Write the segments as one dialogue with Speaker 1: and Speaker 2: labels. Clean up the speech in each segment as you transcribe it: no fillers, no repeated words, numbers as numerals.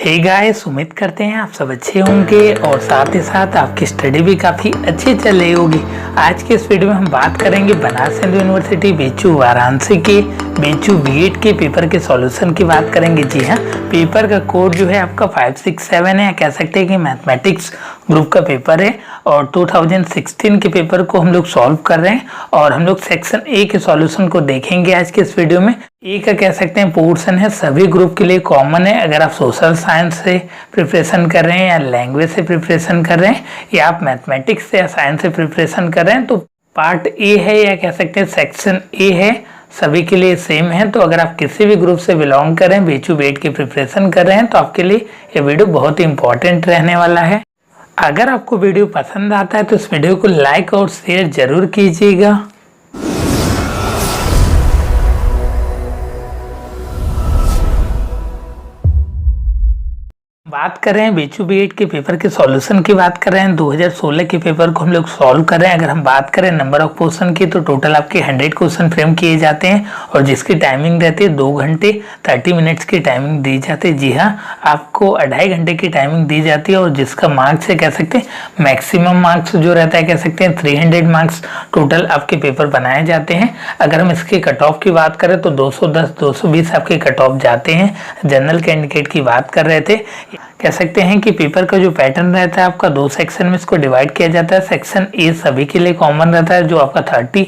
Speaker 1: Hey guys, उम्मीद करते हैं आप सब अच्छे होंगे और साथ ही साथ आपकी स्टडी भी काफ़ी अच्छी चल रही होगी। आज के इस वीडियो में हम बात करेंगे बनारस हिंदू यूनिवर्सिटी बीएचयू वाराणसी के बीएचयू बीएड के पेपर के सॉल्यूशन की बात करेंगे। जी हाँ, पेपर का कोड जो है आपका 567 है, कह सकते हैं कि मैथमेटिक्स ग्रुप का पेपर है और 2016 के पेपर को हम लोग सॉल्व कर रहे हैं और हम लोग सेक्शन ए के सॉल्यूशन को देखेंगे आज के इस वीडियो में। ए का कह सकते हैं पोर्शन है, सभी ग्रुप के लिए कॉमन है। अगर आप सोशल साइंस से प्रिपरेशन कर रहे हैं या लैंग्वेज से प्रिपरेशन कर रहे हैं या आप मैथमेटिक्स से या साइंस से प्रिपरेशन कर रहे हैं तो पार्ट ए है या कह सकते हैं सेक्शन ए है, सभी के लिए सेम है। तो अगर आप किसी भी ग्रुप से बिलोंग कर रहे हैं, बीएचयू बीएड की प्रिपरेशन कर रहे हैं तो आपके लिए ये वीडियो बहुत ही इंपॉर्टेंट रहने वाला है। अगर आपको वीडियो पसंद आता है तो इस वीडियो को लाइक और शेयर जरूर कीजिएगा। बात कर रहे हैं बीएचयू बीएड के पेपर के सॉल्यूशन की बात कर रहे हैं। 2016 के पेपर को हम लोग सॉल्व कर रहे हैं। अगर हम बात करें नंबर ऑफ क्वेश्चन की तो टोटल आपके 100 क्वेश्चन फ्रेम किए जाते हैं और जिसकी टाइमिंग रहती है 2 घंटे 30 मिनट्स की टाइमिंग दी जाती है। जी हाँ, आपको 2.5 घंटे की टाइमिंग दी जाती है और जिसका मार्क्स है कह सकते हैं मैक्सिमम मार्क्स जो रहता है कह सकते हैं 300 मार्क्स टोटल आपके पेपर बनाए जाते हैं। अगर हम इसके कट ऑफ की बात करें तो 210 220 आपके कट ऑफ जाते हैं। जनरल कैंडिडेट की बात कर रहे थे, कह सकते हैं कि पेपर का जो पैटर्न रहता है आपका 2 सेक्शन में इसको डिवाइड किया जाता है। सेक्शन ए सभी के लिए कॉमन रहता है जो आपका 30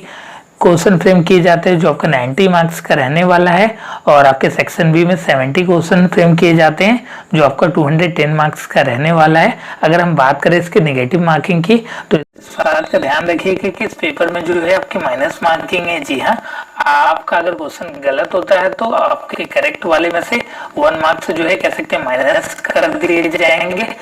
Speaker 1: क्वेश्चन फ्रेम किए जाते हैं जो आपका 90 मार्क्स का रहने वाला है और आपके सेक्शन बी में 70 क्वेश्चन फ्रेम किए जाते हैं जो आपका 210 मार्क्स का रहने वाला है। अगर हम बात करें इसके नेगेटिव मार्किंग की तो इस बात का ध्यान रखिएगा कि इस पेपर में जो है आपकी माइनस मार्किंग है। जी हाँ, आपका अगर क्वेश्चन गलत होता है तो आपके करेक्ट वाले में से 1 मार्क्स जो है कह सकते हैं माइनस कर दिए जाएंगे।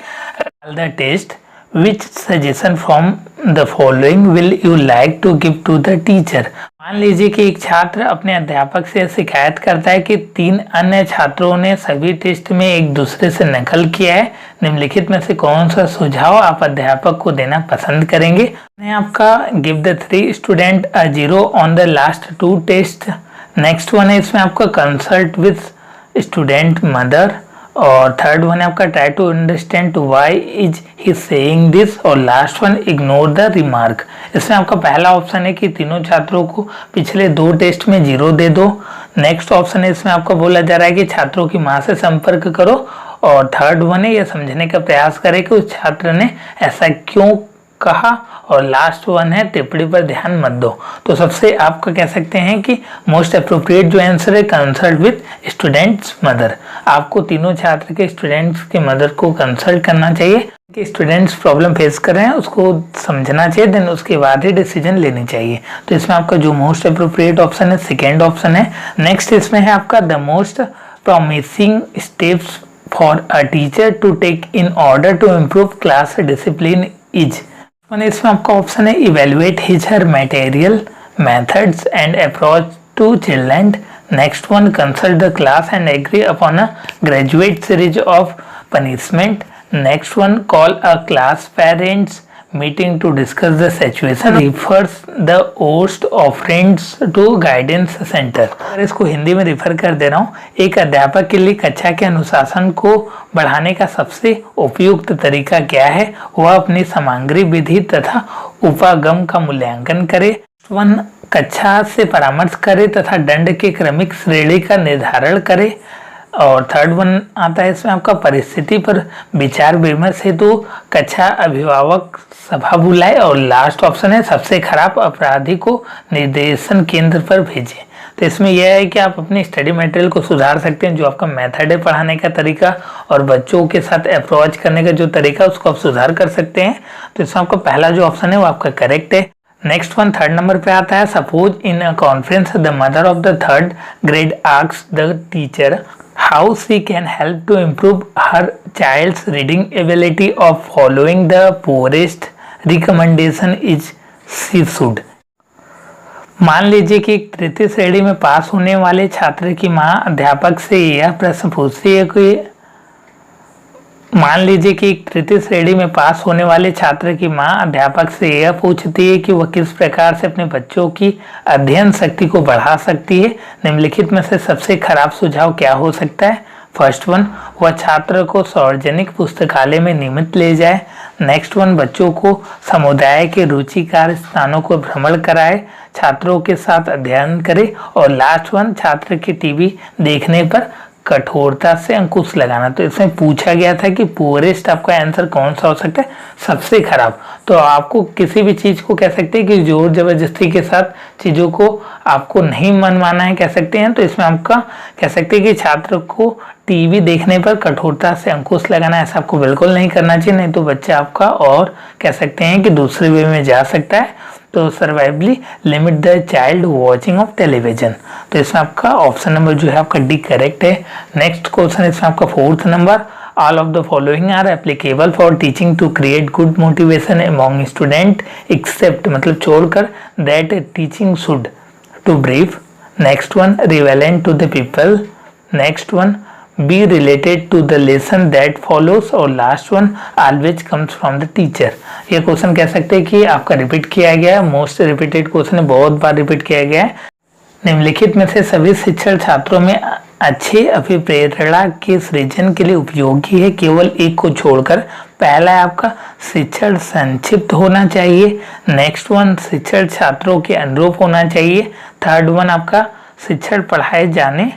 Speaker 1: The test Which suggestion from the following will you like to give to the teacher? मान लीजिए कि एक छात्र अपने अध्यापक से शिकायत करता है कि 3 अन्य छात्रों ने सभी टेस्ट में एक दूसरे से नकल किया है। निम्नलिखित में से कौन सा सुझाव आप अध्यापक को देना पसंद करेंगे? आपका give the 3 student a 0 on the last 2 test. Next one है इसमें आपका कंसल्ट विथ स्टूडेंट मदर और थर्ड वन है आपका try to understand why is he saying this और last one ignore the remark. इसमें आपका पहला ऑप्शन है कि तीनों छात्रों को पिछले 2 टेस्ट में 0 दे दो। नेक्स्ट ऑप्शन है इसमें आपका बोला जा रहा है कि छात्रों की मां से संपर्क करो और थर्ड वन है यह समझने का प्रयास करें कि उस छात्र ने ऐसा क्यों कहा और लास्ट वन है टिप्पणी पर ध्यान मत दो। तो सबसे आपका कह सकते हैं कि मोस्ट अप्रोप्रिएट जो आंसर है कंसल्ट विथ स्टूडेंट्स मदर। आपको तीनों छात्र के स्टूडेंट्स के मदर को कंसल्ट करना चाहिए कि स्टूडेंट्स प्रॉब्लम फेस कर रहे हैं उसको समझना चाहिए, देन उसके बाद ही डिसीजन लेनी चाहिए। तो इसमें आपका जो मोस्ट अप्रोप्रिएट ऑप्शन है सेकेंड ऑप्शन है। नेक्स्ट इसमें है आपका the most promising steps for a teacher to take in order to improve class discipline is. इसमें आपका ऑप्शन है evaluate his her material methods and approach to children. Next one consult the class and agree upon a graduate series of punishment. Next one call a class parents meeting to discuss the situation, refers the host of friends to guidance centre. अगर इसको हिंदी में refer कर दे रहा हूँ, एक अध्यापक के लिए कक्षा के अनुशासन को बढ़ाने का सबसे उपयुक्त तरीका क्या है? वह अपनी सामग्री विधि तथा उपागम का मूल्यांकन करे। वन कक्षा से परामर्श करे तथा दंड के क्रमिक श्रेणी का निर्धारण करे और थर्ड वन आता है इसमें आपका परिस्थिति पर विचार विमर्श हेतु कक्षा अभिभावक सभा बुलाए और लास्ट ऑप्शन है सबसे खराब अपराधी को निर्देशन केंद्र पर भेजें। तो इसमें यह है कि आप अपनी स्टडी मटेरियल को सुधार सकते हैं, जो आपका मेथड है पढ़ाने का तरीका और बच्चों के साथ अप्रोच करने का जो तरीका उसको आप सुधार कर सकते हैं। तो इसमें आपका पहला जो ऑप्शन है वो आपका करेक्ट है। नेक्स्ट वन थर्ड नंबर पे आता है suppose in a conference the mother of the 3rd grade asks the teacher how she can help to improve her child's reading ability of following the poorest recommendation is she should। मान लीजिए कि एक 3री श्रेणी में पास होने वाले छात्र की मां अध्यापक से यह प्रश्न पूछती है कि मान लीजिए कि एक 3री श्रेणी में पास होने वाले छात्र की मां अध्यापक से यह पूछती है कि वह किस प्रकार से अपने बच्चों की अध्ययन शक्ति को बढ़ा सकती है। निम्नलिखित में से सबसे खराब सुझाव क्या हो सकता है? फर्स्ट वन, वह छात्र को सार्वजनिक पुस्तकालय में नियमित ले जाए। नेक्स्ट वन, बच्चों को समुदाय के रुचिकार स्थानों को भ्रमण कराए, छात्रों के साथ अध्ययन करे। और लास्ट वन, छात्र के टीवी देखने पर कठोरता से अंकुश लगाना। तो इसमें पूछा गया था कि पुअरेस्ट आपका आंसर कौन सा हो सकता है, सबसे खराब। तो आपको किसी भी चीज़ को कह सकते हैं कि जोर जबरदस्ती के साथ चीज़ों को आपको नहीं मनवाना है, कह सकते हैं। तो इसमें आपका कह सकते हैं कि छात्र को टीवी देखने पर कठोरता से अंकुश लगाना, ऐसा आपको बिल्कुल नहीं करना चाहिए, नहीं तो बच्चा आपका और कह सकते हैं कि दूसरे वे में जा सकता है। तो severely limit the child watching of television. तो इसमें आपका ऑप्शन नंबर जो है आपका डी करेक्ट है। नेक्स्ट क्वेश्चन इसमें आपका fourth number, all of the following are applicable for teaching to create good motivation among student except, मतलब छोड़कर, that teaching should to brief. Next one, relevant to the people. Next one, be related to the lesson that follows। और last one, always comes from the teacher। ये question कह सकते हैं कि आपका repeat किया गया है, मोस्ट रिपीटेड क्वेश्चन है, बहुत बार रिपीट किया गया है। निम्नलिखित में से सभी शिक्षण छात्रों में अच्छे अभिप्रेरणा के सृजन के लिए उपयोगी है, केवल एक को छोड़कर। पहला है आपका शिक्षण संक्षिप्त होना चाहिए। नेक्स्ट वन, शिक्षण छात्रों के अनुरूप होना चाहिए। थर्ड वन आपका शिक्षण पढ़ाए जाने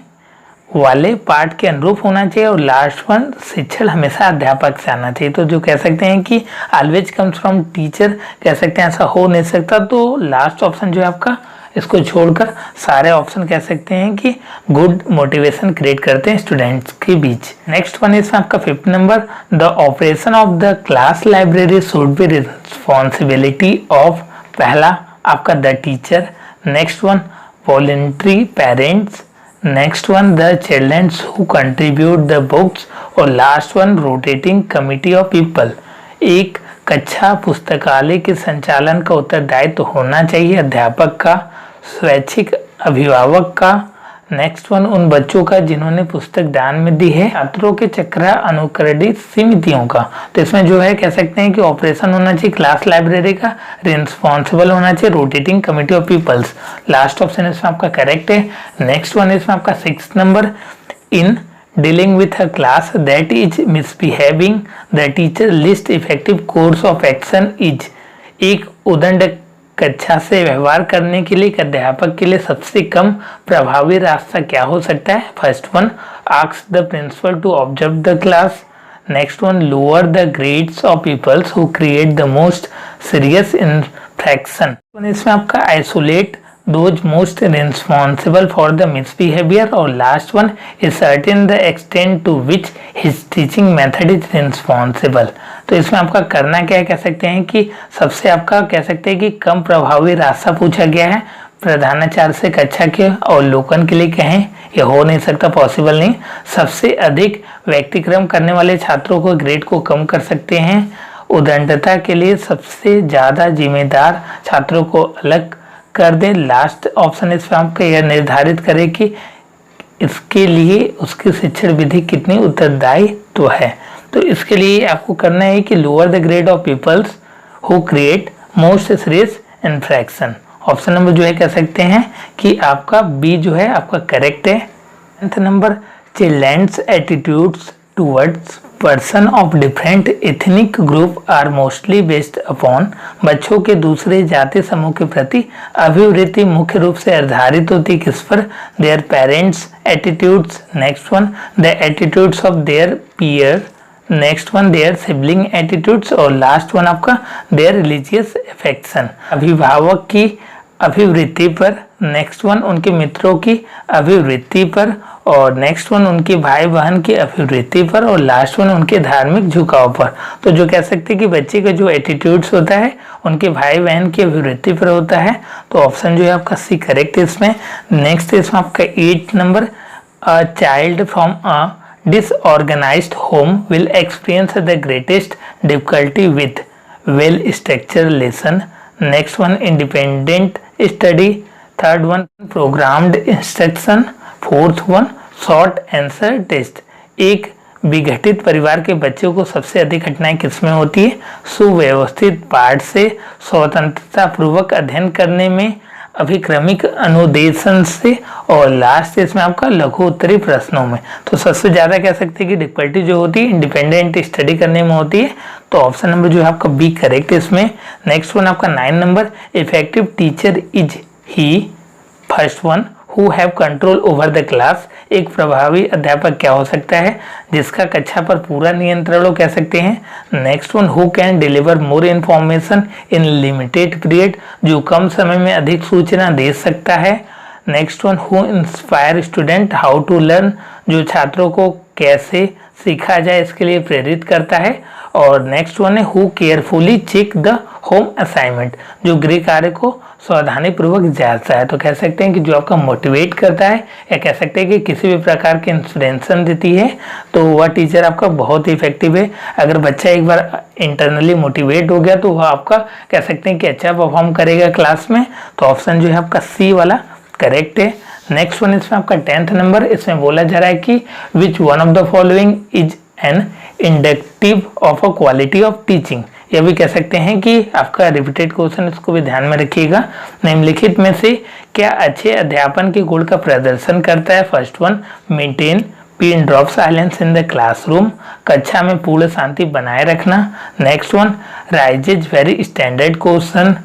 Speaker 1: वाले पाठ के अनुरूप होना चाहिए। और लास्ट वन, शिक्षण हमेशा अध्यापक से आना चाहिए। तो जो कह सकते हैं कि ऑलवेज कम्स फ्रॉम टीचर, कह सकते हैं ऐसा हो नहीं सकता। तो लास्ट ऑप्शन जो है आपका, इसको छोड़कर सारे ऑप्शन कह सकते हैं कि गुड मोटिवेशन क्रिएट करते हैं स्टूडेंट्स के बीच। नेक्स्ट वन इसमें आपका fifth number, the operation of the class library should be responsibility of. पहला आपका the teacher. Next one, voluntary parents. Next one, the childrens who contribute the books. और last one, rotating committee of people. एक कक्षा पुस्तकालय के संचालन का उत्तरदायित्व होना चाहिए अध्यापक का, स्वैच्छिक अभिभावक का। नेक्स्ट वन, उन बच्चों का जिन्होंने पुस्तक दान में दी है, छात्रों के चक्रा अनुकरणित समितियों का। तो इसमें जो है कह सकते हैं कि ऑपरेशन होना चाहिए क्लास लाइब्रेरी का, रिस्पॉन्सिबल होना चाहिए rotating committee of peoples. Last option इसमें आपका करेक्ट है। नेक्स्ट वन इसमें आपका six number, in dealing with a class that is misbehaving, the teacher least effective course of action is। एक उदंड कक्षा से व्यवहार करने के लिए एक अध्यापक के लिए सबसे कम प्रभावी रास्ता क्या हो सकता है। First one, ask the principal to observe the class. Next one, lower the grades of peoples who create the most serious infraction. इसमें आपका isolate those most responsible for the misbehavior। और last one, ascertain the extent to which his teaching method is responsible। तो इसमें आपका करना क्या है, कह सकते हैं कि सबसे आपका कह सकते हैं कि कम प्रभावी रास्ता पूछा गया है प्रधानाचार्य से कक्षा के अवलोकन के लिए कहें, यह हो नहीं सकता, पॉसिबल नहीं। सबसे अधिक व्यक्तिक्रम करने वाले छात्रों को ग्रेड को कम कर सकते हैं। उदंडता के लिए सबसे ज़्यादा जिम्मेदार छात्रों को अलग कर दे। लास्ट ऑप्शन इसमें आपका यह निर्धारित करे कि इसके लिए उसकी शिक्षण विधि कितनी उत्तरदायी तो है। तो इसके लिए आपको करना है कि lower the grade of peoples who create most serious infraction. Option number जो है कह सकते हैं कि आपका बी जो है आपका करेक्ट है। 10th number, childrens attitudes towards person of different ethnic group are mostly based upon. बच्चों के दूसरे जाति समूह के प्रति अभिवृत्ति मुख्य रूप से आधारित होती है किस पर, their parents attitudes. Next one, the attitudes of their peer. Next one, their sibling attitudes. और लास्ट वन आपका देयर रिलीजियस अफेक्शन, अभिभावक की अभिवृत्ति पर। नेक्स्ट वन, उनके मित्रों की अभिवृत्ति पर। और नेक्स्ट वन, उनके भाई बहन की अभिवृत्ति पर। और लास्ट वन, उनके धार्मिक झुकाव पर। तो जो कह सकते हैं कि बच्चे का जो एटीट्यूड्स होता है उनके भाई बहन की अभिवृत्ति पर होता है। तो ऑप्शन जो है आपका सी करेक्ट है इसमें। नेक्स्ट इसमें आपका 8 number, a child from a disorganised home will experience the greatest difficulty with well structured lesson. Next one, independent study. Third one, programmed instruction. Fourth one, short answer test. एक विघटित परिवार के बच्चों को सबसे अधिक कठिनाई किसमें होती है, सुव्यवस्थित पाठ से स्वतंत्रता पूर्वक अध्ययन करने में, अभिक्रमिक अनुदेशन से और लास्ट इसमें आपका लघु उत्तरी प्रश्नों में। तो सबसे ज़्यादा कह सकते हैं कि डिफिकल्टी जो होती है इंडिपेंडेंट स्टडी करने में होती है, तो ऑप्शन नंबर जो है आपका बी करेक्ट है इसमें। नेक्स्ट वन आपका 9 number, effective teacher is he first one who have control over the class. एक प्रभावी अध्यापक क्या हो सकता है, जिसका कक्षा पर पूरा नियंत्रण हो कह सकते हैं। Next one, who can deliver more information in limited period, जो कम समय में अधिक सूचना दे सकता है। Next one, who inspire student how to learn, जो छात्रों को कैसे सीखा जाए इसके लिए प्रेरित करता है। और नेक्स्ट वन है, who carefully check the home assignment, जो गृह कार्य को सावधानी पूर्वक जांचता है। तो कह सकते हैं कि जो आपका मोटिवेट करता है, या कह सकते हैं कि किसी भी प्रकार की इंस्पिरेशन देती है, तो वह टीचर आपका बहुत ही इफेक्टिव है। अगर बच्चा एक बार इंटरनली मोटिवेट हो गया तो वह आपका कह सकते हैं कि अच्छा परफॉर्म करेगा क्लास में। तो ऑप्शन जो है आपका सी वाला करेक्ट है। नेक्स्ट वन इसमें आपका 10th नंबर, इसमें बोला जा रहा है कि which one of the following is an indicative of a quality of teaching. यह भी कह सकते हैं कि आपका रिपीटेड क्वेश्चन, इसको भी ध्यान में रखिएगा। निम्नलिखित में से क्या अच्छे अध्यापन के गुण का प्रदर्शन करता है। First one, maintain pin drop silence in the classroom, कक्षा में पूर्ण शांति बनाए रखना। Next one, raises very standard question.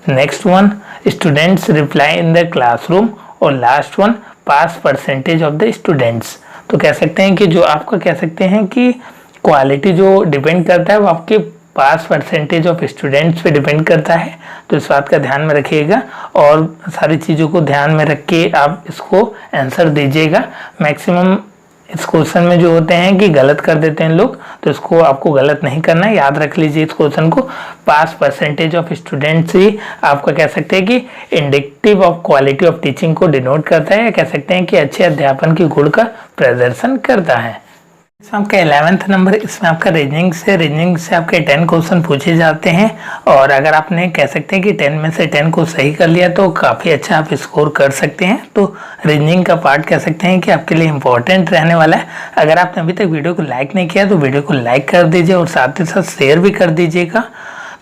Speaker 1: Next one, students reply in the classroom. और last one, pass percentage of the students. तो कह सकते हैं कि जो आपका कह सकते हैं कि क्वालिटी जो डिपेंड करता है वो आपके पास परसेंटेज ऑफ स्टूडेंट्स पे डिपेंड करता है। तो इस बात का ध्यान में रखिएगा और सारी चीज़ों को ध्यान में रख के आप इसको आंसर दीजिएगा। मैक्सिमम इस क्वेश्चन में जो होते हैं कि गलत कर देते हैं लोग, तो इसको आपको गलत नहीं करना है, याद रख लीजिए इस क्वेश्चन को। पास परसेंटेज ऑफ स्टूडेंट्स ही आपका कह सकते हैं कि indicative of quality of teaching को डिनोट करता है, या कह सकते हैं कि अच्छे अध्यापन के गुण का प्रदर्शन करता है। इसमें आपका 11th नंबर, इसमें आपका रीजनिंग से आपके 10 क्वेश्चन पूछे जाते हैं। और अगर आपने कह सकते हैं कि 10 में से 10 को सही कर लिया तो काफ़ी अच्छा आप स्कोर कर सकते हैं। तो रीजनिंग का पार्ट कह सकते हैं कि आपके लिए इम्पोर्टेंट रहने वाला है। अगर आपने अभी तक वीडियो को लाइक नहीं किया तो वीडियो को लाइक कर दीजिए और साथ ही साथ शेयर भी कर दीजिएगा।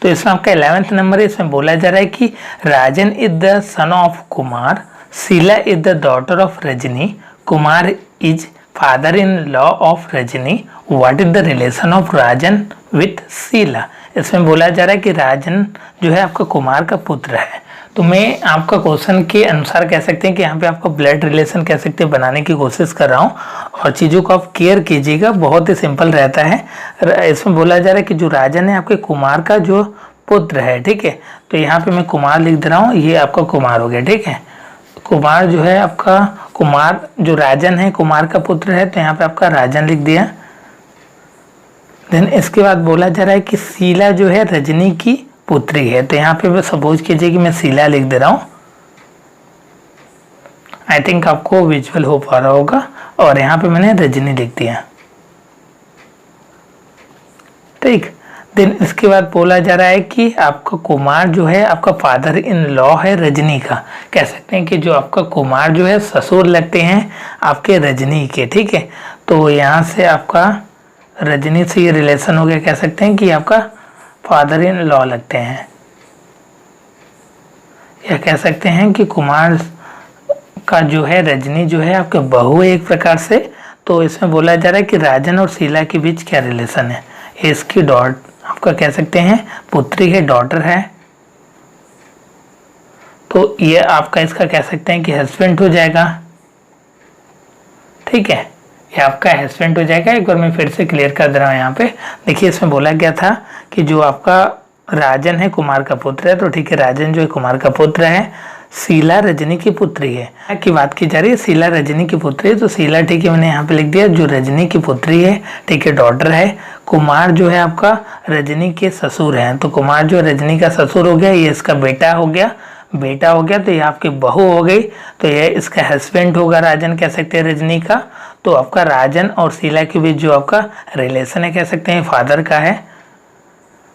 Speaker 1: तो इसमें आपका 11th नंबर है, इसमें बोला जा रहा है कि Rajan is the son of Kumar, Sheela is the daughter of Rajni, Kumar is father in law of Rajni, what is the relation of Rajan with Sheela. इसमें बोला जा रहा है कि राजन जो है आपका कुमार का पुत्र है। तो मैं आपका क्वेश्चन के अनुसार कह सकते हैं कि यहाँ पे आपका ब्लड रिलेशन कह सकते हैं बनाने की कोशिश कर रहा हूँ, और चीज़ों को आप केयर कीजिएगा, बहुत ही सिंपल रहता है। इसमें बोला जा रहा है कि जो राजन है आपके कुमार का जो पुत्र है, ठीक है। तो यहाँ पे मैं कुमार लिख दे रहा हूँ, ये आपका कुमार हो गया, ठीक है। कुमार जो है आपका कुमार, जो राजन है कुमार का पुत्र है, तो यहाँ पे आपका राजन लिख दिया। देन इसके बाद बोला जा रहा है कि शीला जो है रजनी की पुत्री है, तो यहाँ पे सपोज कीजिए कि मैं शीला लिख दे रहा हूँ। आई थिंक आपको विजुअल हो पा रहा होगा, और यहाँ पे मैंने रजनी लिख दिया, ठीक। देन इसके बाद बोला जा रहा है कि आपका कुमार जो है आपका फादर इन लॉ है रजनी का। कह सकते हैं कि जो आपका कुमार जो है ससुर लगते हैं आपके रजनी के, ठीक है। तो यहाँ से आपका रजनी से ये रिलेशन हो गया, कह सकते हैं कि आपका फादर इन लॉ लगते हैं, या कह सकते हैं कि कुमार का जो है रजनी जो है आपके बहू है एक प्रकार से। तो इसमें बोला जा रहा है कि राजन और शीला के बीच क्या रिलेशन है। इसकी डॉट आपका कह सकते हैं पुत्री है, डॉटर है, तो ये आपका इसका कह सकते हैं कि हस्बैंड हो जाएगा, ठीक है। ये आपका हस्बैंड हो जाएगा। एक बार मैं फिर से क्लियर कर दे रहा हूँ। यहाँ पे देखिए, इसमें बोला गया था कि जो आपका राजन है कुमार का पुत्र है, तो ठीक है, राजन जो है कुमार का पुत्र है, शीला रजनी की पुत्री है की बात की जा रही है। शीला रजनी की पुत्री है, तो शीला ठीक है मैंने यहाँ पे लिख दिया, जो रजनी की पुत्री है, ठीक है, डॉटर है। कुमार जो है आपका रजनी के ससुर हैं, तो कुमार जो रजनी का ससुर हो गया, ये इसका बेटा हो गया, तो ये आपकी बहू हो गई, तो ये इसका हस्बैंड होगा, राजन कह सकते हैं रजनी का। तो आपका राजन और शीला के बीच जो आपका रिलेशन है कह सकते हैं फादर का है।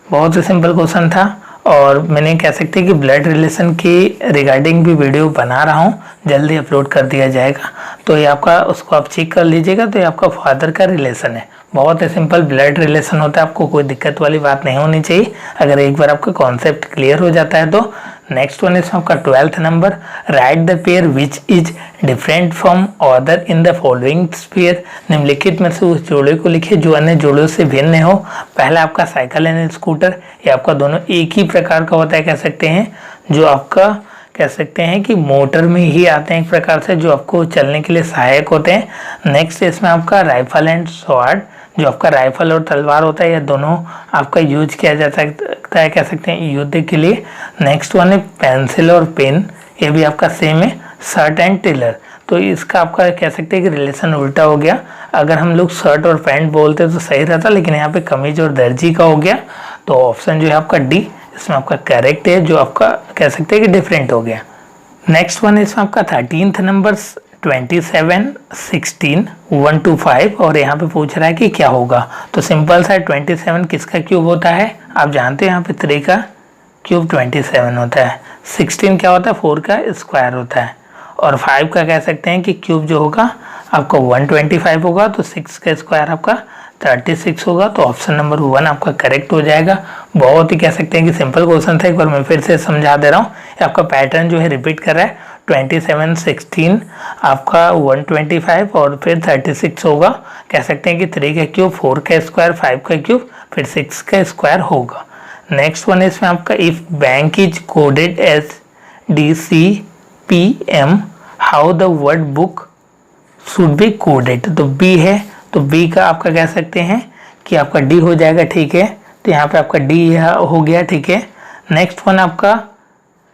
Speaker 1: बहुत ही सिंपल क्वेश्चन था, और मैंने कह सकते हैं कि ब्लड रिलेशन की रिगार्डिंग भी वीडियो बना रहा हूँ, जल्दी अपलोड कर दिया जाएगा। तो ये आपका उसको आप चेक कर लीजिएगा। तो ये आपका फादर का रिलेशन है, बहुत ही सिंपल ब्लड रिलेशन होता है, आपको कोई दिक्कत वाली बात नहीं होनी चाहिए। अगर एक बार आपका कॉन्सेप्ट क्लियर हो जाता है तो नेक्स्ट वन इसमें आपका 12th number, right the pair which is different from other in the following pair, निम्नलिखित में से उस जोड़े को लिखिए जो अन्य जोड़ों से भिन्न हो। पहला आपका साइकिल एंड स्कूटर, ये आपका दोनों एक ही प्रकार का होता है, कह सकते हैं, जो आपका कह सकते हैं कि मोटर में ही आते हैं एक प्रकार से, जो आपको चलने के लिए सहायक होते हैं। नेक्स्ट इसमें आपका राइफल एंड स्वॉर्ड, जो आपका राइफल और तलवार होता है, यह दोनों आपका यूज किया जा सकता है, कह सकते हैं, युद्ध के लिए। नेक्स्ट वन है पेंसिल और पेन, ये भी आपका सेम है। शर्ट एंड टेलर, तो इसका आपका कह सकते हैं कि रिलेशन उल्टा हो गया। अगर हम लोग शर्ट और पैंट बोलते तो सही रहता, लेकिन यहाँ पे कमीज और दर्जी का हो गया, तो ऑप्शन जो है आपका डी इसमें आपका करेक्ट है, जो आपका कह सकते हैं कि डिफरेंट हो गया। नेक्स्ट वन इसमें आपका 13th नंबर 27, 16, 1 to 5, और यहाँ पे पूछ रहा है कि क्या होगा। तो सिंपल सा 27 किसका क्यूब होता है, आप जानते हैं, यहाँ पे 3 का क्यूब 27 होता है। 16 क्या होता है, 4 का स्क्वायर होता है, और 5 का कह सकते हैं कि क्यूब जो होगा आपका 125 होगा, तो 6 का स्क्वायर आपका 36 होगा। तो ऑप्शन नंबर 1 आपका करेक्ट हो जाएगा। बहुत ही कह सकते हैं कि सिंपल क्वेश्चन था, एक बार मैं फिर से समझा दे रहा हूँ। आपका पैटर्न जो है रिपीट कर रहा है, 27, 16 आपका 125 और फिर 36 होगा। कह सकते हैं कि 3 का क्यूब, 4 का स्क्वायर, 5 का क्यूब, फिर 6 का स्क्वायर होगा। नेक्स्ट वन इसमें आपका if bank is coded as DCPM how the word book should be coded, तो बी है, तो बी का आपका कह सकते हैं कि आपका डी हो जाएगा, ठीक है। तो यहाँ पे आपका डी हो गया, ठीक है। नेक्स्ट वन आपका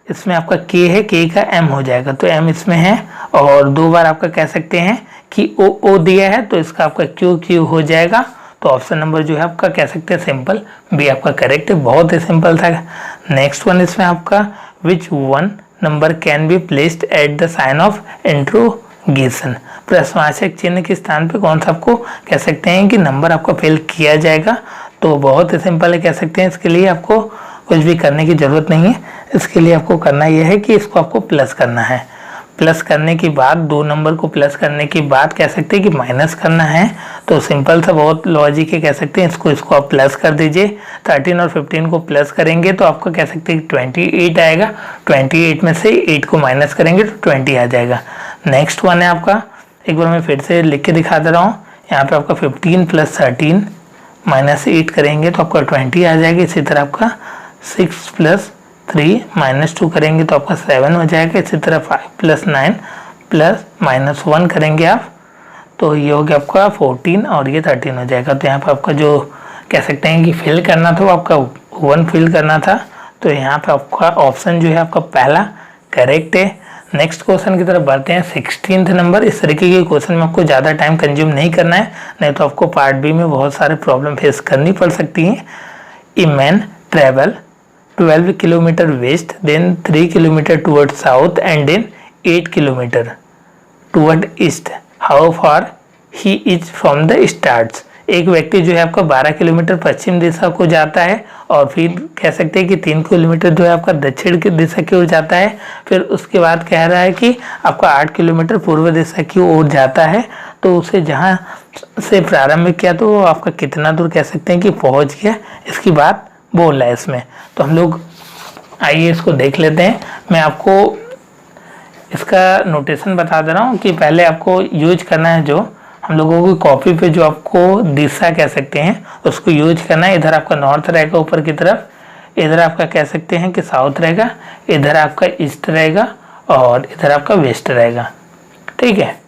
Speaker 1: इसमें आपका के है, के का एम हो जाएगा, तो एम इसमें है, और 2 बार आपका कह सकते हैं कि ओ दिया है, तो इसका आपका क्यू हो जाएगा। तो ऑप्शन नंबर जो है आपका कह सकते हैं सिंपल बी आपका करेक्ट है, बहुत ही सिंपल था। नेक्स्ट वन इसमें आपका which one number can be placed at the sign of interrogation, प्रश्नवाचक चिन्ह के स्थान पे कौन सा आपको कह सकते हैं कि नंबर आपको फिल किया जाएगा। तो बहुत ही सिंपल है, कह सकते हैं, इसके लिए आपको कुछ भी करने की ज़रूरत नहीं है। इसके लिए आपको करना यह है कि इसको आपको प्लस करना है, प्लस करने के बाद 2 नंबर को प्लस करने के बाद कह सकते हैं कि माइनस करना है। तो सिंपल सा बहुत लॉजिक है, कह सकते हैं, इसको आप प्लस कर दीजिए। 13 और 15 को प्लस करेंगे तो आपका कह सकते हैं कि 28 आएगा, 28 में से 8 को माइनस करेंगे तो 20 आ जाएगा। नेक्स्ट वन है आपका, एक बार मैं फिर से लिख के दिखा दे रहा हूँ, यहाँ पे आपका 15 + 13 - 8 करेंगे तो आपका 20 आ जाएगा। इसी तरह आपका 6 + 3 - 2 करेंगे तो आपका 7 हो जाएगा। इसी तरह 5 + 9 + -1 करेंगे आप, तो ये हो गया आपका 14 और ये 13 हो जाएगा। तो यहाँ पे आपका जो कह सकते हैं कि फिल करना था वो आपका 1 फिल करना था, तो यहाँ पे आपका ऑप्शन जो है आपका पहला करेक्ट है। नेक्स्ट क्वेश्चन की तरफ बढ़ते हैं, 16th नंबर। इस तरीके के क्वेश्चन में आपको ज़्यादा टाइम कंज्यूम नहीं करना है, नहीं तो आपको पार्ट बी में बहुत सारे प्रॉब्लम फेस करनी पड़ सकती हैं। A man travel 12 kilometre west, then 3 kilometre toward south and then 8 kilometre toward east, how far he is from the starts. एक व्यक्ति जो है आपका 12 किलोमीटर पश्चिम दिशा को जाता है, और फिर कह सकते हैं कि 3 किलोमीटर जो है आपका दक्षिण की दिशा की ओर जाता है। फिर उसके बाद कह रहा है कि आपका 8 किलोमीटर पूर्व दिशा की ओर जाता है। तो उसे जहाँ से प्रारंभ किया तो वो आपका कितना दूर कह सकते हैं कि पहुँच गया, इसकी बात बोल रहा है इसमें। तो हम लोग आइए इसको देख लेते हैं। मैं आपको इसका नोटेशन बता दे रहा हूँ कि पहले आपको यूज करना है, जो हम लोगों की कॉपी पे जो आपको दिशा कह सकते हैं उसको यूज करना है। इधर आपका नॉर्थ रहेगा ऊपर की तरफ, इधर आपका कह सकते हैं कि साउथ रहेगा, इधर आपका ईस्ट रहेगा और इधर आपका वेस्ट रहेगा, ठीक है।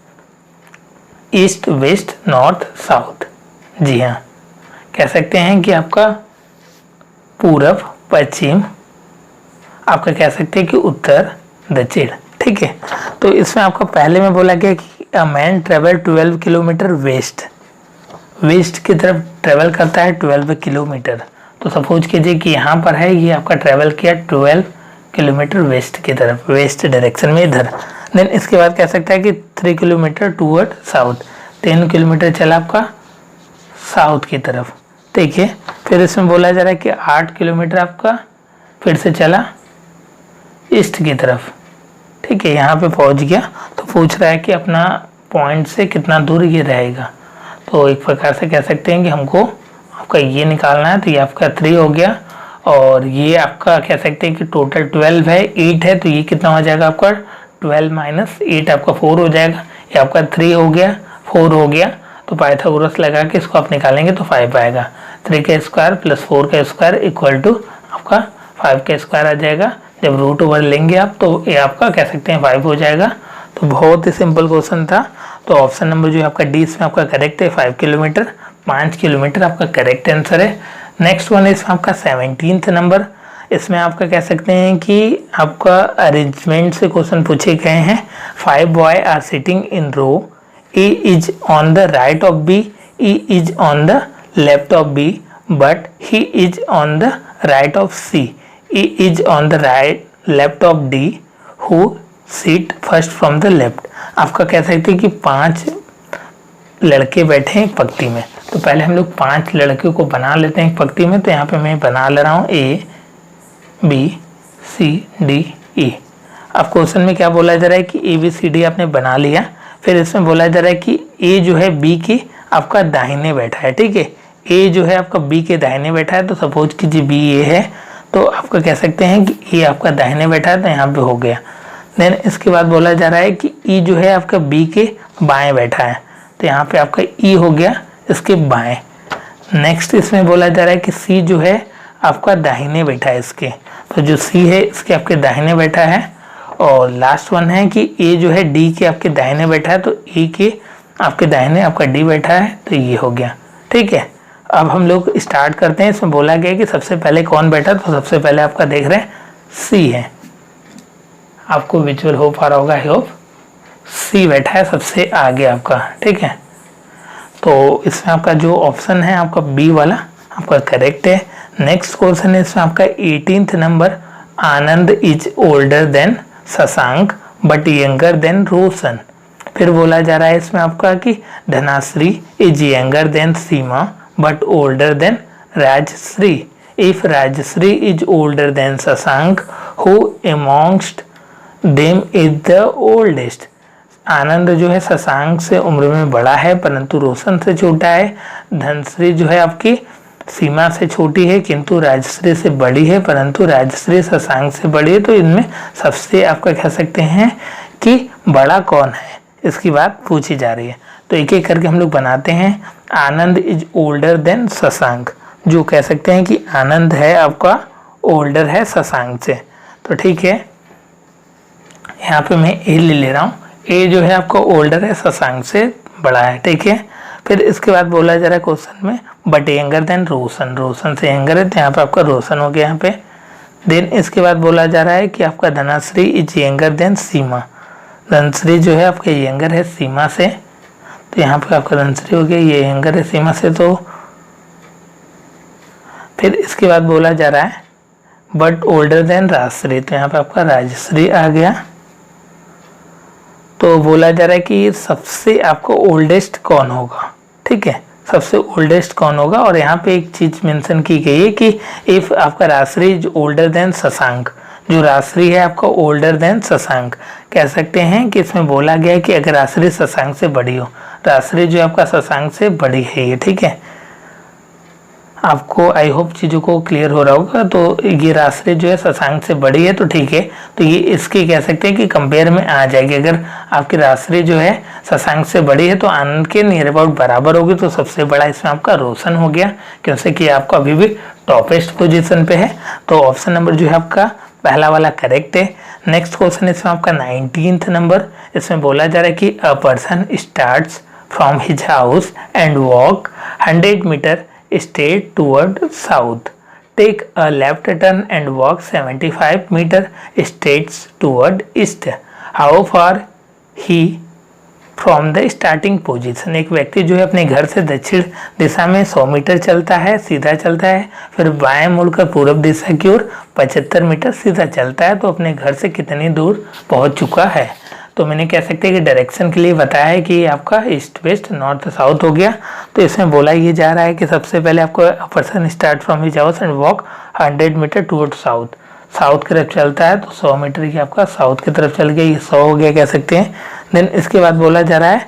Speaker 1: ईस्ट, वेस्ट, नॉर्थ, साउथ, जी हाँ। कह सकते हैं कि आपका पूरब, पश्चिम, आपका कह सकते हैं कि उत्तर, दक्षिण, ठीक है। तो इसमें आपका पहले में बोला गया कि a man travel 12 kilometre west, west की तरफ ट्रेवल करता है 12 किलोमीटर। तो सपोज कीजिए कि यहाँ पर है, ये आपका ट्रेवल किया 12 किलोमीटर वेस्ट की तरफ, वेस्ट डायरेक्शन में इधर। देन इसके बाद कह सकता है कि 3 किलोमीटर टूवर्ड साउथ, 3 किलोमीटर चला आपका साउथ की तरफ, ठीक है। फिर इसमें बोला जा रहा है कि 8 किलोमीटर आपका फिर से चला ईस्ट की तरफ, ठीक है, यहाँ पे पहुँच गया। तो पूछ रहा है कि अपना पॉइंट से कितना दूर ये रहेगा। तो एक प्रकार से कह सकते हैं कि हमको आपका ये निकालना है, तो ये आपका 3 हो गया, और ये आपका कह सकते हैं कि टोटल 12 है, 8 है, तो ये कितना हो जाएगा आपका 12 माइनस 8 आपका 4 हो जाएगा। ये आपका 3 हो गया, 4 हो गया, तो पाइथागोरस लगा के इसको आप निकालेंगे तो 5 आएगा। 3 का स्क्वायर प्लस 4 का स्क्वायर इक्वल टू आपका 5 का स्क्वायर आ जाएगा। जब रूट ओवर लेंगे आप तो ये आपका कह सकते हैं 5 हो जाएगा। तो बहुत ही सिंपल क्वेश्चन था। तो ऑप्शन नंबर जो है आपका डी इसमें आपका करेक्ट है, 5 किलोमीटर, 5 किलोमीटर आपका करेक्ट आंसर है। नेक्स्ट वन है इसमें आपका 17th नंबर। इसमें आपका कह सकते हैं कि आपका अरेंजमेंट से क्वेश्चन पूछे गए हैं। 5 boy are sitting in row, A is on the right of B, E is on the left of B, but he is on the right of C, E is on the right left of D, who seat first from the left. आपका कह सकते हैं कि 5 लड़के बैठे हैं एक पंक्ति में। तो पहले हम लोग 5 लड़कियों को बना लेते हैं एक पंक्ति में। तो यहाँ पे मैं बना ले रहा हूँ A B C D E. अब क्वेश्चन में क्या बोला जा रहा है कि ए बी सी डी आपने बना लिया। फिर इसमें बोला जा रहा है कि ए जो है बी के आपका दाहिने बैठा है, ठीक है। ए जो है आपका बी के दाहिने बैठा है, तो सपोज कीजिए बी ए है, तो आपका कह सकते हैं कि ए आपका दाहिने बैठा है, तो यहाँ पे हो गया। देन इसके बाद बोला जा रहा है कि ई जो है आपका बी के बाएं बैठा है, तो यहाँ पे आपका ई हो गया इसके बाएं। नेक्स्ट इसमें बोला जा रहा है कि सी जो है आपका दाहिने बैठा है इसके, तो जो सी है इसके आपके दाहिने बैठा है। और लास्ट वन है कि ए जो है डी के आपके दाहिने बैठा है, तो ए के आपके दाहिने आपका डी बैठा है, तो ये हो गया, ठीक है। अब हम लोग स्टार्ट करते हैं। इसमें बोला गया कि सबसे पहले कौन बैठा, तो सबसे पहले आपका देख रहे हैं सी है। आपको विजुअल हो पा रहा होगा, आई होप। सी बैठा है सबसे आगे आपका, ठीक है। तो इसमें आपका जो ऑप्शन है आपका बी वाला आपका करेक्ट है। नेक्स्ट क्वेश्चन है इसमें आपका 18th number. Anand is older than Shashank but younger than Roshan. फिर बोला जा रहा है इसमें आपका कि Dhanashree is younger than Seema but older than Rajshree. If Rajshree is older than Shashank, who amongst them is the oldest. Anand जो है शशांक से उम्र में बड़ा है परंतु रोशन से छोटा है। धनश्री जो है आपकी सीमा से छोटी है किंतु राजश्री से बड़ी है, परंतु राजश्री शशांक से बड़ी है। तो इनमें सबसे आपका कह सकते हैं कि बड़ा कौन है, इसकी बात पूछी जा रही है। तो एक एक करके हम लोग बनाते हैं। आनंद इज ओल्डर देन शशांक, जो कह सकते हैं कि आनंद है आपका ओल्डर है शशांक से, तो ठीक है। यहाँ पे मैं ए ले रहा हूँ। ए जो है आपका ओल्डर है शशांक से बड़ा है, ठीक है। फिर इसके बाद बोला जा रहा है क्वेश्चन में बट यंगर देन रोशन, रोशन से यंगर है, तो यहाँ पे आपका रोशन हो गया यहाँ पे। देन इसके बाद बोला जा रहा है कि आपका धनाश्री इज यंगर देन सीमा। धनश्री जो है आपका यंगर है सीमा से, तो यहाँ पे आपका धनश्री हो गया, ये यंगर है सीमा से। तो फिर इसके बाद बोला जा रहा है बट ओल्डर देन राजश्री, तो यहाँ पे आपका राजश्री आ गया। तो बोला जा रहा है कि सबसे आपको ओल्डेस्ट कौन होगा, ठीक है, सबसे ओल्डेस्ट कौन होगा। और यहाँ पे एक चीज मेंशन की गई है कि इफ आपका Rajshree is older than Shashank, जो राजश्री है आपका ओल्डर देन शशांक, कह सकते हैं कि इसमें बोला गया है कि अगर राजश्री शशांक से बड़ी हो, राजश्री जो आपका शशांक से बड़ी है ये, ठीक है। आपको आई होप चीज़ों को क्लियर हो रहा होगा। तो ये राशि जो है शशांक से बड़ी है, तो ठीक है। तो ये इसकी कह सकते हैं कि कंपेयर में आ जाएगी। अगर आपकी राशि जो है शशांक से बड़ी है तो आनंद के नियर अबाउट बराबर होगी। तो सबसे बड़ा इसमें आपका रोशन हो गया, क्योंकि कि आपका अभी भी टॉपेस्ट पोजीशन पे है। तो ऑप्शन नंबर जो है आपका पहला वाला करेक्ट है। नेक्स्ट क्वेश्चन इसमें आपका 19th नंबर। इसमें बोला जा रहा है कि a person starts from his house and walk 100 metre straight toward south. Take a left turn and walk 75 meter straight toward east. How far he from the starting position? एक व्यक्ति जो है अपने घर से दक्षिण दिशा में 100 मीटर चलता है, सीधा चलता है, फिर बाएं मुड़कर पूर्व दिशा की ओर 75 मीटर सीधा चलता है, तो अपने घर से कितनी दूर पहुंच चुका है। तो मैंने कह सकते हैं कि डायरेक्शन के लिए बताया है कि आपका ईस्ट वेस्ट नॉर्थ साउथ हो गया। तो इसमें बोला ये जा रहा है कि सबसे पहले आपको person start from his house and walk 100 metre toward south, south की तरफ चलता है, तो 100 मीटर की आपका साउथ की तरफ चल गया, ये 100 हो गया कह सकते हैं। देन इसके बाद बोला जा रहा है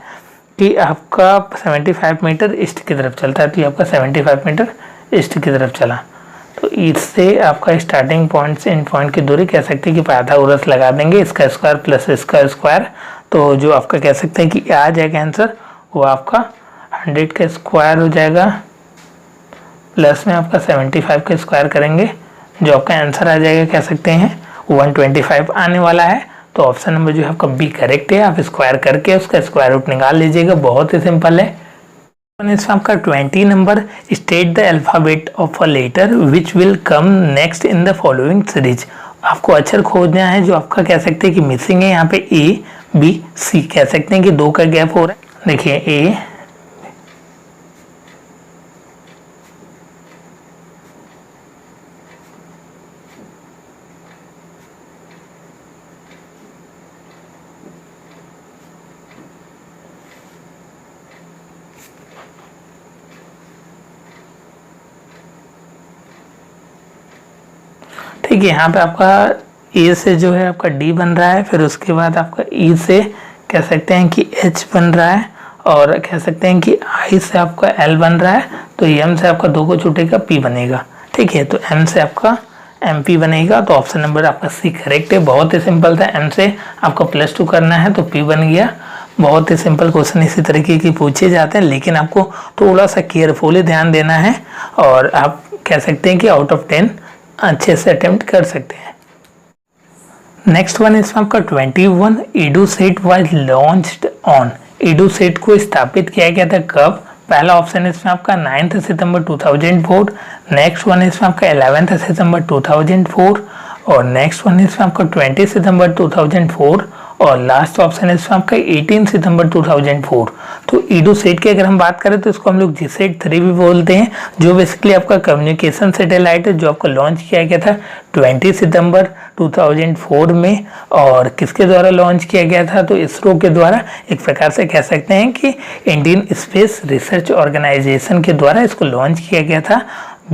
Speaker 1: कि आपका 75 मीटर ईस्ट की तरफ चलता है, तो ये आपका 75 मीटर ईस्ट की तरफ चला। तो इससे आपका स्टार्टिंग पॉइंट से एंड पॉइंट की दूरी कह सकते हैं कि पाइथागोरस लगा देंगे, इसका स्क्वायर प्लस इसका स्क्वायर, तो जो आपका कह सकते हैं कि आ जाएगा आंसर वो आपका 100 का स्क्वायर हो जाएगा, प्लस में आपका 75 का स्क्वायर करेंगे, जो आपका आंसर आ जाएगा कह सकते हैं 125 आने वाला है। तो ऑप्शन नंबर जो है आपका बी करेक्ट है। आप स्क्वायर करके उसका स्क्वायर रूट निकाल लीजिएगा, बहुत ही सिंपल है। इसमें आपका 20 number, state the alphabet of a letter which will come next in the following series. आपको अक्षर खोजना है जो आपका कह सकते हैं कि मिसिंग है, यहाँ पे ए बी सी कह सकते हैं कि 2 का गैप हो रहा है। देखिए ए, ठीक है, यहाँ पे आपका ए से जो है आपका डी बन रहा है, फिर उसके बाद आपका ई से कह सकते हैं कि एच बन रहा है, और कह सकते हैं कि आई से आपका एल बन रहा है, तो एम से आपका 2 को छूटेगा पी बनेगा। ठीक है, तो एम से आपका एम पी बनेगा, तो ऑप्शन नंबर आपका सी करेक्ट है। बहुत ही सिंपल था, एम से आपको +2 करना है तो पी बन गया। बहुत ही सिंपल क्वेश्चन इसी तरीके की पूछे जाते हैं, लेकिन आपको थोड़ा सा केयरफुली ध्यान देना है, और आप कह सकते हैं कि आउट ऑफ 10 अच्छे से अटेम्प्ट कर सकते हैं। नेक्स्ट वन इसमें आपका 21, EduSat was launched on. EduSat को स्थापित किया गया था कब? पहला ऑप्शन इसमें आपका 9 सितंबर 2004, नेक्स्ट वन इसमें आपका 11 सितंबर 2004, और नेक्स्ट वन इसमें आपका 20 सितंबर 2004, और लास्ट ऑप्शन इसमें आपका 18 सितंबर 2004। तो EduSat की अगर हम बात करें तो इसको हम लोग GSAT-3 भी बोलते हैं, जो बेसिकली आपका कम्युनिकेशन सैटेलाइट है, जो आपको लॉन्च किया गया था 20 सितंबर 2004 में। और किसके द्वारा लॉन्च किया गया था? तो इसरो के द्वारा, एक प्रकार से कह सकते हैं कि इंडियन स्पेस रिसर्च ऑर्गेनाइजेशन के द्वारा इसको लॉन्च किया गया था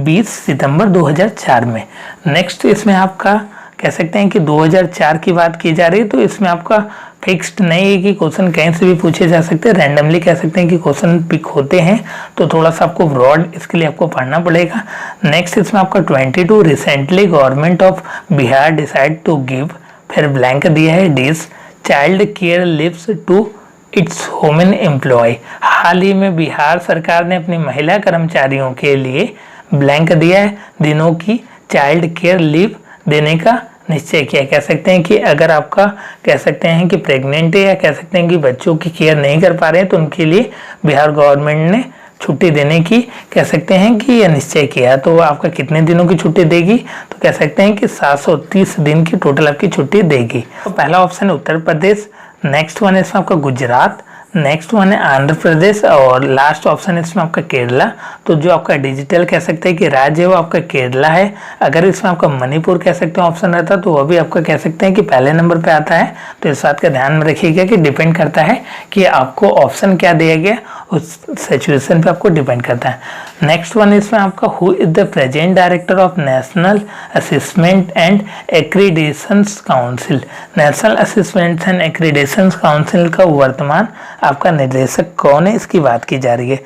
Speaker 1: 20 सितंबर 2004 में। नेक्स्ट इसमें आपका कह सकते हैं कि 2004 की बात की जा रही है, तो इसमें आपका फिक्स्ड नहीं है कि क्वेश्चन कहीं से भी पूछे जा सकते हैं, रैंडमली कह सकते हैं कि क्वेश्चन पिक होते हैं, तो थोड़ा सा आपको ब्रॉड इसके लिए आपको पढ़ना पड़ेगा। नेक्स्ट इसमें आपका 22, recently government of Bihar decide to give, फिर ब्लैंक दिया है this child care leaves to its women employ. हाल ही में बिहार सरकार ने अपनी महिला कर्मचारियों के लिए ब्लैंक दिया है दिनों की चाइल्ड केयर लीव देने का निश्चय किया। कह सकते हैं कि अगर आपका कह सकते हैं कि प्रेग्नेंट है, या कह सकते हैं कि बच्चों की केयर नहीं कर पा रहे हैं, तो उनके लिए बिहार गवर्नमेंट ने छुट्टी देने की कह सकते हैं कि यह निश्चय किया। तो आपका कितने दिनों की छुट्टी देगी? तो कह सकते हैं कि 730 दिन की टोटल आपकी छुट्टी देगी। तो पहला ऑप्शन है उत्तर प्रदेश, नेक्स्ट वन है इसमें आपका गुजरात, नेक्स्ट वन है आंध्र प्रदेश, और लास्ट ऑप्शन है इसमें आपका केरला। तो जो आपका डिजिटल कह सकते हैं कि राज्य है वो आपका केरला है। अगर इसमें आपका मणिपुर कह सकते हैं ऑप्शन रहता तो वह भी आपका कह सकते हैं कि पहले नंबर पे आता है। तो इस बात का ध्यान में रखिएगा कि डिपेंड करता है कि आपको ऑप्शन क्या दिया गया, उस सिचुएशन पे आपको डिपेंड करता है। नेक्स्ट वन इसमें आपका who is the present director of national assessment and accreditation council. National assessment and accreditation council का वर्तमान आपका निर्देशक कौन है, इसकी बात की जा रही है।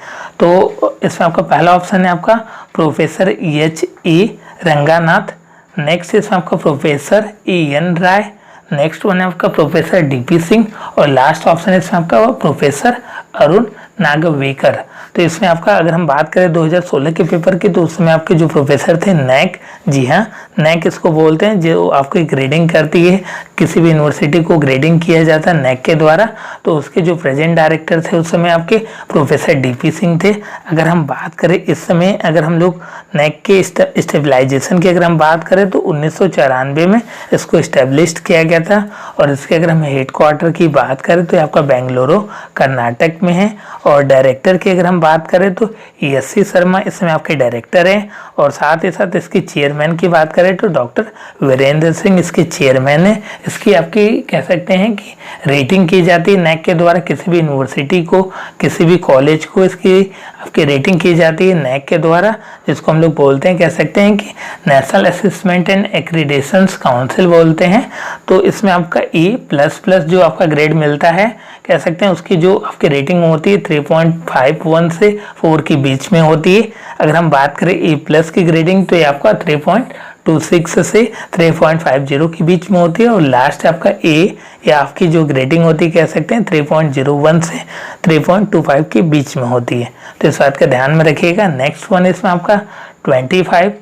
Speaker 1: तो इसमें आपका पहला ऑप्शन है आपका प्रोफेसर EHE रंगानाथ, नेक्स्ट इसमें आपका प्रोफेसर EN राय, नेक्स्ट वन है आपका प्रोफेसर DP सिंह, और लास्ट ऑप्शन है इसमें आपका प्रोफेसर अरुण नागवेकर। तो इसमें आपका अगर हम बात करें 2016 के पेपर की, तो उसमें आपके जो प्रोफेसर थे नैक, जी हाँ नैक इसको बोलते हैं, जो आपकी ग्रेडिंग करती है, किसी भी यूनिवर्सिटी को ग्रेडिंग किया जाता है नैक के द्वारा। तो उसके जो प्रेजेंट डायरेक्टर थे उस समय आपके प्रोफेसर DP सिंह थे। अगर हम बात करें इस समय, अगर हम लोग नैक के स्टेबलाइजेशन की अगर हम बात करें तो 1994 में इसको इस्टेब्लिश किया गया था, और इसके अगर हम हेड क्वार्टर की बात करें तो आपका बेंगलुरु कर्नाटक में है। और डायरेक्टर की अगर हम बात करें तो ESC शर्मा इसमें आपके डायरेक्टर हैं, और साथ ही साथ इसके चेयरमैन की बात करें तो डॉक्टर वीरेंद्र सिंह इसके चेयरमैन है। इसकी आपकी कह सकते हैं कि रेटिंग की जाती है नैक के द्वारा, किसी भी यूनिवर्सिटी को, किसी भी कॉलेज को इसकी आपकी रेटिंग की जाती है नैक के द्वारा, जिसको हम लोग बोलते हैं, कह सकते हैं कि नेशनल असेसमेंट एंड एक्रीडेशंस काउंसिल बोलते हैं। तो इसमें आपका A++ जो आपका ग्रेड मिलता है, कह सकते हैं उसकी जो आपकी रेटिंग होती है 3.51 से 4 के बीच में होती है। अगर हम बात करें A+ की ग्रेडिंग तो ये आपका 3.26 से 3.50 के बीच में होती है। और लास्ट आपका A या आपकी जो ग्रेडिंग होती है, कह सकते हैं 3.01 से 3.25 के बीच में होती है। तो इस बात का ध्यान में रखिएगा। नेक्स्ट वन इसमें आपका 25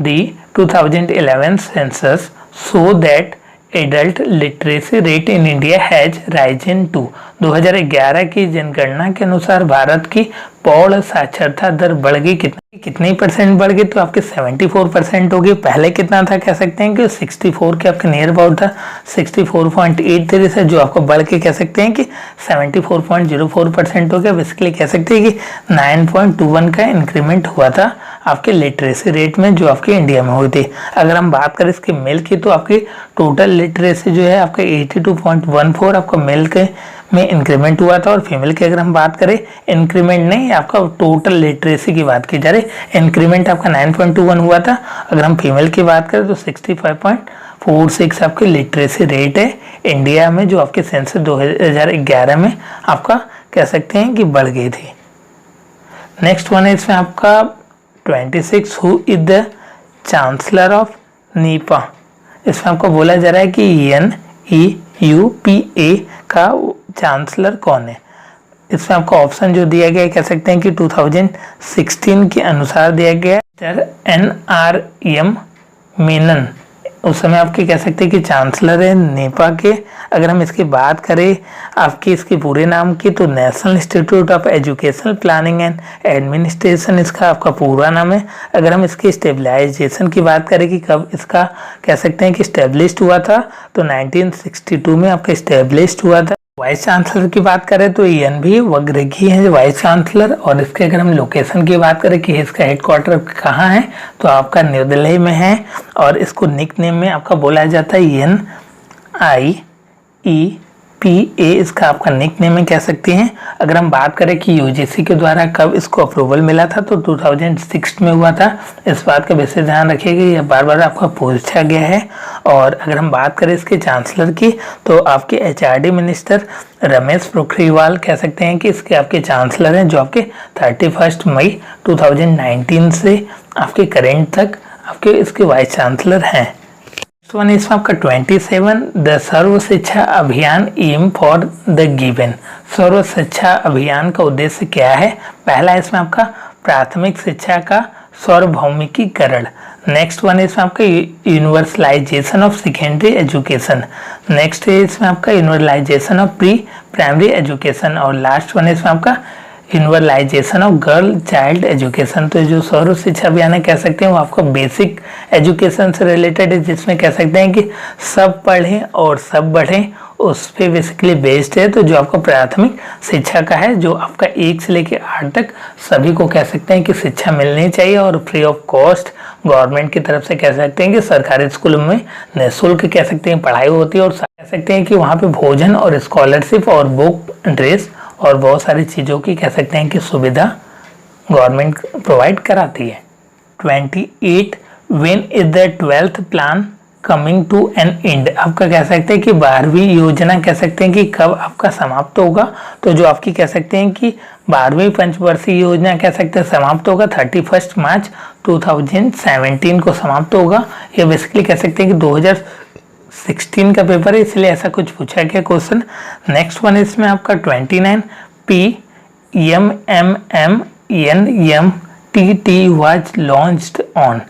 Speaker 1: the 2011 census show that adult literacy rate in India has risen to. 2011 की जनगणना के अनुसार भारत की पौड़ साक्षरता दर बढ़ गई, कितनी परसेंट बढ़ गई, तो आपके 74% होगी। पहले कितना था, कह सकते हैं कि 64 के आपके नियर अबाउट था, 64.83 से जो आपको बढ़ के कह सकते हैं कि 74.04% हो गया। बेसिकली कह सकते हैं कि 9.21 का इंक्रीमेंट हुआ था आपके लिटरेसी रेट में, जो आपके इंडिया में हुई थी। अगर हम बात करें इसके मेल की, तो आपकी टोटल लिटरेसी जो है आपका 82.14 आपका मेल के में इंक्रीमेंट हुआ था। और फीमेल की अगर हम बात करें, इंक्रीमेंट नहीं, आपका टोटल लिटरेसी की बात की जा रही, इंक्रीमेंट आपका 9.21 हुआ था। अगर हम फीमेल की बात करें तो 65.46 आपकी लिटरेसी रेट है इंडिया में, जो आपके सेंसस 2011 में आपका कह सकते हैं कि बढ़ गई थी। नेक्स्ट वन है इसमें आपका 26 who is the chancellor of Nipah. इसमें आपको बोला जा रहा है कि NEUPA का चांसलर कौन है। इसमें आपको ऑप्शन जो दिया गया है, कह सकते हैं कि 2016 के अनुसार दिया गया है NRM मेनन, उस समय आपके कह सकते हैं कि चांसलर है नेपा के। अगर हम इसकी बात करें आपकी इसके पूरे नाम की, तो national institute of educational planning and administration इसका आपका पूरा नाम है। अगर हम इसके स्टेबलाइजेशन की बात करें कि कब इसका कह सकते हैं कि स्टेब्लिश्ड हुआ था, तो 1962 में आपका स्टेब्लिश्ड हुआ था। वाइस चांसलर की बात करें तो NV वग्रेगी है वाइस चांसलर। और इसके अगर हम लोकेशन की बात करें कि इसका हेडक्वार्टर कहाँ है, तो आपका न्यू दिल्ली में है। और इसको निक नेम में आपका बोला जाता है NIEPA, इसका आपका निक नेम में कह सकते हैं। अगर हम बात करें कि UGC के द्वारा कब इसको अप्रूवल मिला था, तो 2006 में हुआ था। इस बात का विशेष ध्यान रखिएगा, यह बार बार आपका पूछा गया है। और अगर हम बात करें इसके चांसलर की, तो आपके HRD मिनिस्टर रमेश पोखरियाल कह सकते हैं कि इसके आपके चांसलर हैं, जो आपके 31 मई 2019 से आपके करेंट तक आपके इसके वाइस चांसलर हैं। वन इसमें आपका 27 द सर्व शिक्षा अभियान एम फॉर द गिवन। सर्व शिक्षा अभियान का उद्देश्य क्या है। पहला इसमें आपका प्राथमिक शिक्षा का सार्वभौमिकीकरण। नेक्स्ट वन इसमें आपका universalization of secondary education. Next है इसमें आपका universalization of pre primary education. और लास्ट वन इसमें आपका universalization of girl child education. तो जो सर्व शिक्षा अभियान है, कह सकते हैं वो आपका बेसिक एजुकेशन से रिलेटेड है, जिसमें कह सकते हैं कि सब पढ़ें और सब बढ़ें, उस पर बेसिकली बेस्ड है। तो जो आपका प्राथमिक शिक्षा का है, जो आपका 1 से लेकर 8 तक सभी को कह सकते हैं कि शिक्षा मिलनी चाहिए और फ्री ऑफ कॉस्ट गवर्नमेंट की तरफ से कह सकते हैं कि सरकारी स्कूलों में निःशुल्क कह सकते हैं पढ़ाई होती है। और कह सकते हैं कि वहाँ पे भोजन और स्कॉलरशिप और बुक ड्रेस और बहुत सारी चीज़ों की कह सकते हैं कि सुविधा गवर्नमेंट प्रोवाइड कराती है। 28 when is the 12th plan coming to an end. आपका कह सकते हैं कि 12वीं योजना कह सकते हैं कि कब आपका समाप्त होगा। तो जो आपकी कह सकते हैं कि 12वीं पंचवर्षीय योजना कह सकते हैं समाप्त होगा 31 मार्च 2017 को समाप्त होगा। ये बेसिकली कह सकते हैं कि 2016 का पेपर है, इसलिए ऐसा कुछ पूछा गया क्वेश्चन। नेक्स्ट वन इसमें आपका 29 PMMNMTT वाज लॉन्च्ड ऑन।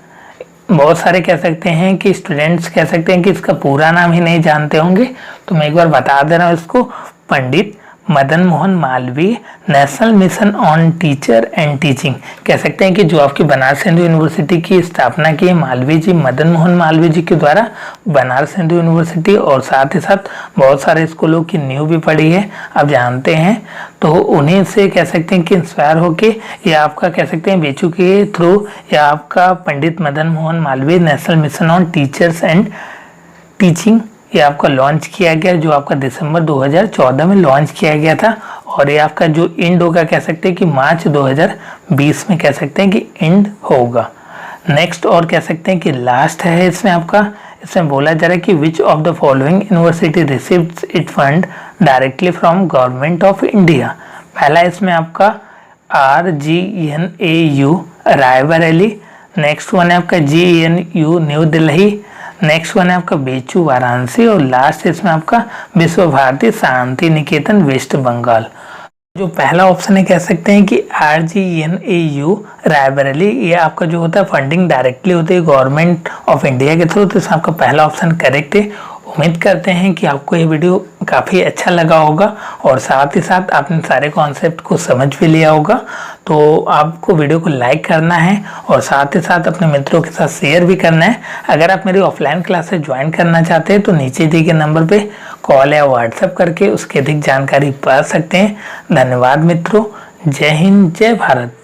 Speaker 1: बहुत सारे कह सकते हैं कि स्टूडेंट्स कह सकते हैं कि इसका पूरा नाम ही नहीं जानते होंगे, तो मैं एक बार बता दे रहा हूँ इसको। Pandit Madan Mohan Malaviya national mission on teacher and teaching. कह सकते हैं कि जो आपकी बनारस हिंदू यूनिवर्सिटी की स्थापना की है मालवीय जी, मदन मोहन मालवीय जी के द्वारा बनारस हिंदू यूनिवर्सिटी, और साथ ही साथ बहुत सारे स्कूलों की नींव भी पड़ी है, आप जानते हैं। तो उन्हीं से कह सकते हैं कि इंस्पायर होके या आपका कह सकते हैं बेचू के थ्रू या आपका Pandit Madan Mohan Malaviya national mission on teachers and teaching ये आपका लॉन्च किया गया, जो आपका दिसंबर 2014 में लॉन्च किया गया था। और ये आपका जो एंड होगा कह सकते हैं कि मार्च 2020 में कह सकते हैं कि एंड होगा। नेक्स्ट और कह सकते हैं कि लास्ट है इसमें आपका, इसमें बोला जा रहा है कि which of the following university receives it fund directly from government of India. पहला इसमें आपका RGNAU रायबरेली, नेक्स्ट वन है आपका GNU new Delhi, next one है आपका BHU वाराणसी और लास्ट इसमें आपका विश्व भारती शांति निकेतन वेस्ट बंगाल। जो पहला ऑप्शन है कह सकते हैं कि RGNAU रायबरेली, ये आपका जो होता है फंडिंग डायरेक्टली होती है गवर्नमेंट ऑफ इंडिया के थ्रू, तो इसमें आपका पहला ऑप्शन करेक्ट है। उम्मीद करते हैं कि आपको ये वीडियो काफ़ी अच्छा लगा होगा और साथ ही साथ आपने सारे कॉन्सेप्ट को समझ भी लिया होगा। तो आपको वीडियो को लाइक करना है और साथ ही साथ अपने मित्रों के साथ शेयर भी करना है। अगर आप मेरी ऑफलाइन क्लासेस ज्वाइन करना चाहते हैं तो नीचे दिए गए नंबर पे कॉल या व्हाट्सएप करके उसकी अधिक जानकारी पा सकते हैं। धन्यवाद मित्रों, जय हिंद, जय भारत।